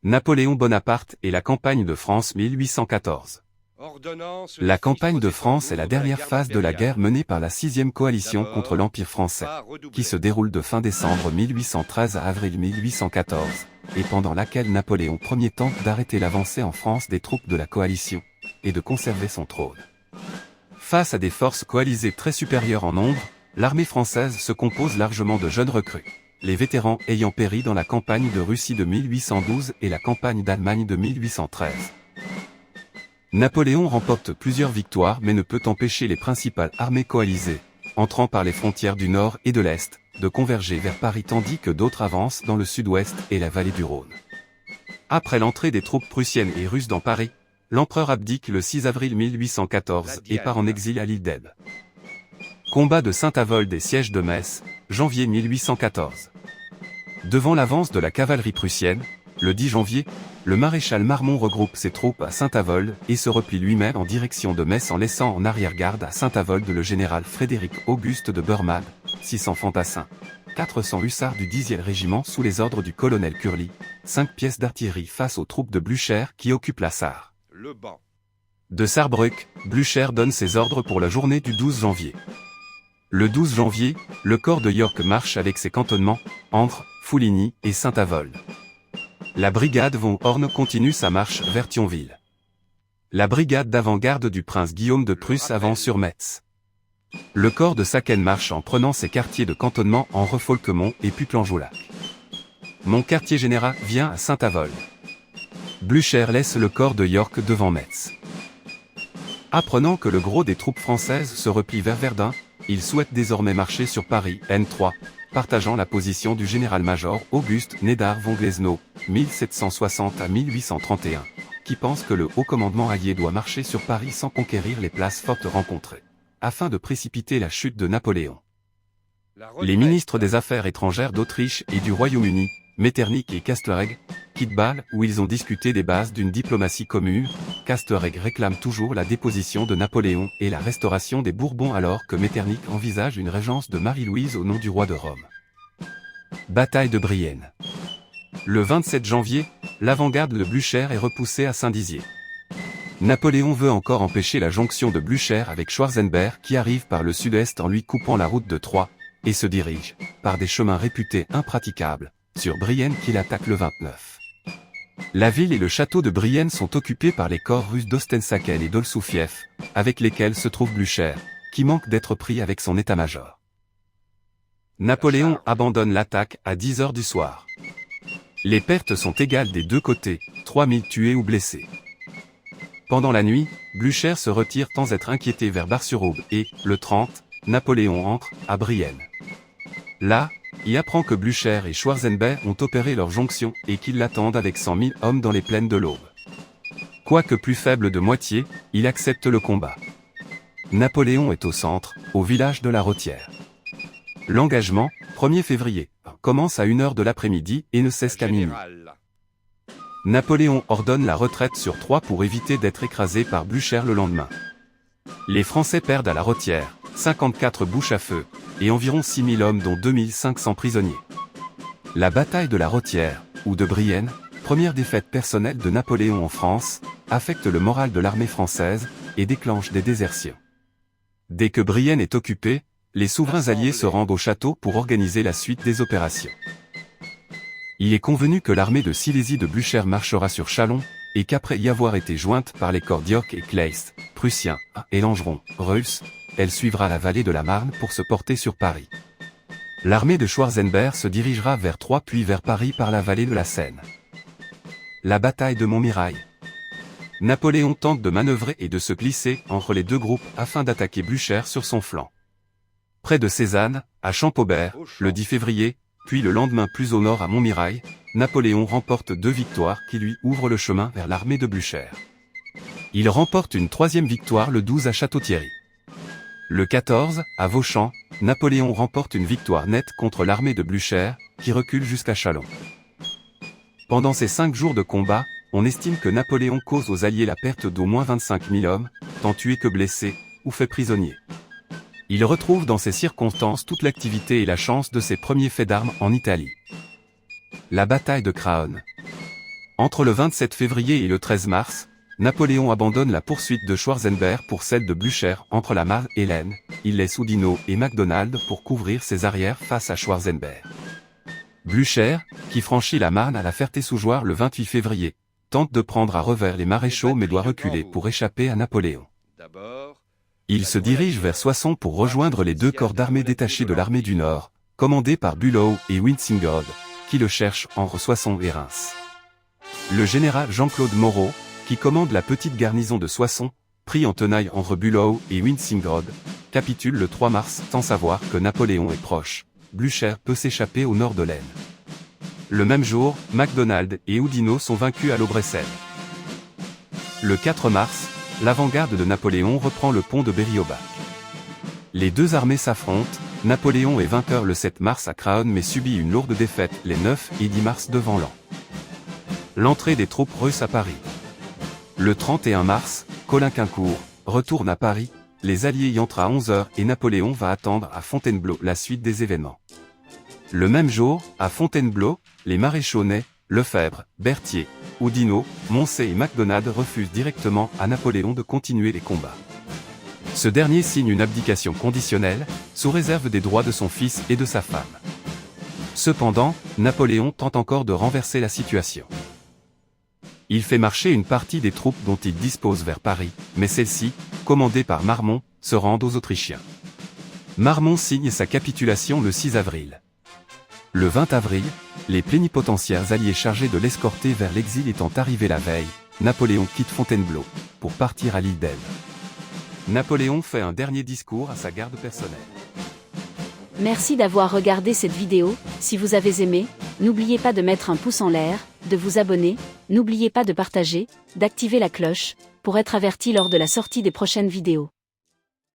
Napoléon Bonaparte et la campagne de France 1814. La campagne de France est la dernière phase de la guerre menée par la 6e coalition contre l'Empire français, qui se déroule de fin décembre 1813 à avril 1814, et pendant laquelle Napoléon Ier tente d'arrêter l'avancée en France des troupes de la coalition, et de conserver son trône. Face à des forces coalisées très supérieures en nombre, l'armée française se compose largement de jeunes recrues, les vétérans ayant péri dans la campagne de Russie de 1812 et la campagne d'Allemagne de 1813. Napoléon remporte plusieurs victoires mais ne peut empêcher les principales armées coalisées, entrant par les frontières du nord et de l'est, de converger vers Paris tandis que d'autres avancent dans le sud-ouest et la vallée du Rhône. Après l'entrée des troupes prussiennes et russes dans Paris, l'empereur abdique le 6 avril 1814 et part en exil à l'île d'Elbe. Combat de Saint-Avold et siège de Metz, janvier 1814. Devant l'avance de la cavalerie prussienne, le 10 janvier, le maréchal Marmont regroupe ses troupes à Saint-Avold et se replie lui-même en direction de Metz en laissant en arrière-garde à Saint-Avold le général Frédéric Auguste de Bourmade, 600 fantassins, 400 hussards du 10e régiment sous les ordres du colonel Curly, 5 pièces d'artillerie face aux troupes de Blücher qui occupent la Sarre. De Sarrebruck, Blücher donne ses ordres pour la journée du 12 janvier. Le 12 janvier, le corps de York marche avec ses cantonnements, Andres, Fouligny et Saint-Avold. La brigade von Horn continue sa marche vers Thionville. La brigade d'avant-garde du prince Guillaume de Prusse avance sur Metz. Le corps de Sacken marche en prenant ses quartiers de cantonnement en Refolquemont et Putelangeaulac. Mon quartier général vient à Saint-Avold. Blücher laisse le corps de York devant Metz. Apprenant que le gros des troupes françaises se replie vers Verdun, il souhaite désormais marcher sur Paris, N3, partageant la position du général-major Auguste Nédard von Glesnow, 1760 à 1831, qui pense que le haut commandement allié doit marcher sur Paris sans conquérir les places fortes rencontrées, afin de précipiter la chute de Napoléon. Les ministres des Affaires étrangères d'Autriche et du Royaume-Uni, Metternich et Castlereagh, quittent Bâle où ils ont discuté des bases d'une diplomatie commune. Castlereagh réclame toujours la déposition de Napoléon et la restauration des Bourbons alors que Metternich envisage une régence de Marie-Louise au nom du roi de Rome. Bataille de Brienne. Le 27 janvier, l'avant-garde de Blücher est repoussée à Saint-Dizier. Napoléon veut encore empêcher la jonction de Blücher avec Schwarzenberg qui arrive par le sud-est en lui coupant la route de Troyes, et se dirige, par des chemins réputés impraticables, sur Brienne qu'il attaque le 29. La ville et le château de Brienne sont occupés par les corps russes d'Ostensaken et d'Olsoufiev, avec lesquels se trouve Blücher, qui manque d'être pris avec son état-major. Napoléon abandonne l'attaque à 10 heures du soir. Les pertes sont égales des deux côtés, 3000 tués ou blessés. Pendant la nuit, Blücher se retire sans être inquiété vers Bar-sur-Aube et, le 30, Napoléon entre à Brienne. Là, il apprend que Blücher et Schwarzenberg ont opéré leur jonction et qu'ils l'attendent avec 100 000 hommes dans les plaines de l'Aube. Quoique plus faible de moitié, il accepte le combat. Napoléon est au centre, au village de la Rôtière. L'engagement, 1er février, commence à 1h de l'après-midi et ne cesse qu'à minuit. Napoléon ordonne la retraite sur Troyes pour éviter d'être écrasé par Blücher le lendemain. Les Français perdent à la Rôtière 54 bouches à feu, et environ 6000 hommes dont 2500 prisonniers. La bataille de la Rôtière, ou de Brienne, première défaite personnelle de Napoléon en France, affecte le moral de l'armée française, et déclenche des désertions. Dès que Brienne est occupée, les souverains alliés se rendent au château pour organiser la suite des opérations. Il est convenu que l'armée de Silésie de Blücher marchera sur Châlons, et qu'après y avoir été jointe par les corps d'York et Kleist, prussiens, et Langeron, russes, elle suivra la vallée de la Marne pour se porter sur Paris. L'armée de Schwarzenberg se dirigera vers Troyes puis vers Paris par la vallée de la Seine. La bataille de Montmirail. Napoléon tente de manœuvrer et de se glisser entre les deux groupes afin d'attaquer Blücher sur son flanc. Près de Cézanne, à Champaubert, le 10 février, puis le lendemain plus au nord à Montmirail, Napoléon remporte 2 victoires qui lui ouvrent le chemin vers l'armée de Blücher. Il remporte une 3e victoire le 12 à Château-Thierry. Le 14, à Vauchamp, Napoléon remporte une victoire nette contre l'armée de Blücher, qui recule jusqu'à Châlons. Pendant ces 5 jours de combat, on estime que Napoléon cause aux Alliés la perte d'au moins 25 000 hommes, tant tués que blessés, ou faits prisonniers. Il retrouve dans ces circonstances toute l'activité et la chance de ses premiers faits d'armes en Italie. La bataille de Craonne. Entre le 27 février et le 13 mars, Napoléon abandonne la poursuite de Schwarzenberg pour celle de Blücher entre la Marne et l'Aisne. Il laisse Oudinot et MacDonald pour couvrir ses arrières face à Schwarzenberg. Blücher, qui franchit la Marne à la Ferté-sous-Jouarre le 28 février, tente de prendre à revers les maréchaux mais doit reculer pour échapper à Napoléon. Il se dirige vers Soissons pour rejoindre les deux corps d'armée détachés de l'armée du Nord, commandés par Bülow et Wintzingrode, qui le cherchent entre Soissons et Reims. Le général Jean-Claude Moreau, qui commande la petite garnison de Soissons, pris en tenaille entre Bülow et Wintzingrode, capitule le 3 mars sans savoir que Napoléon est proche. Blücher peut s'échapper au nord de l'Aisne. Le même jour, MacDonald et Oudinot sont vaincus à Laubressel. Le 4 mars, l'avant-garde de Napoléon reprend le pont de Berry-au-Bac. Les deux armées s'affrontent, Napoléon est vainqueur le 7 mars à Craonne mais subit une lourde défaite les 9 et 10 mars devant Laon. L'entrée des troupes russes à Paris. Le 31 mars, Colinquincourt retourne à Paris, les Alliés y entrent à 11h et Napoléon va attendre à Fontainebleau la suite des événements. Le même jour, à Fontainebleau, les maréchaux Ney, Lefebvre, Berthier, Oudinot, Moncey et MacDonald refusent directement à Napoléon de continuer les combats. Ce dernier signe une abdication conditionnelle, sous réserve des droits de son fils et de sa femme. Cependant, Napoléon tente encore de renverser la situation. Il fait marcher une partie des troupes dont il dispose vers Paris, mais celles-ci, commandées par Marmont, se rendent aux Autrichiens. Marmont signe sa capitulation le 6 avril. Le 20 avril, les plénipotentiaires alliés chargés de l'escorter vers l'exil étant arrivés la veille, Napoléon quitte Fontainebleau, pour partir à l'île d'Elbe. Napoléon fait un dernier discours à sa garde personnelle. Merci d'avoir regardé cette vidéo. Si vous avez aimé, n'oubliez pas de mettre un pouce en l'air, de vous abonner, n'oubliez pas de partager, d'activer la cloche, pour être averti lors de la sortie des prochaines vidéos.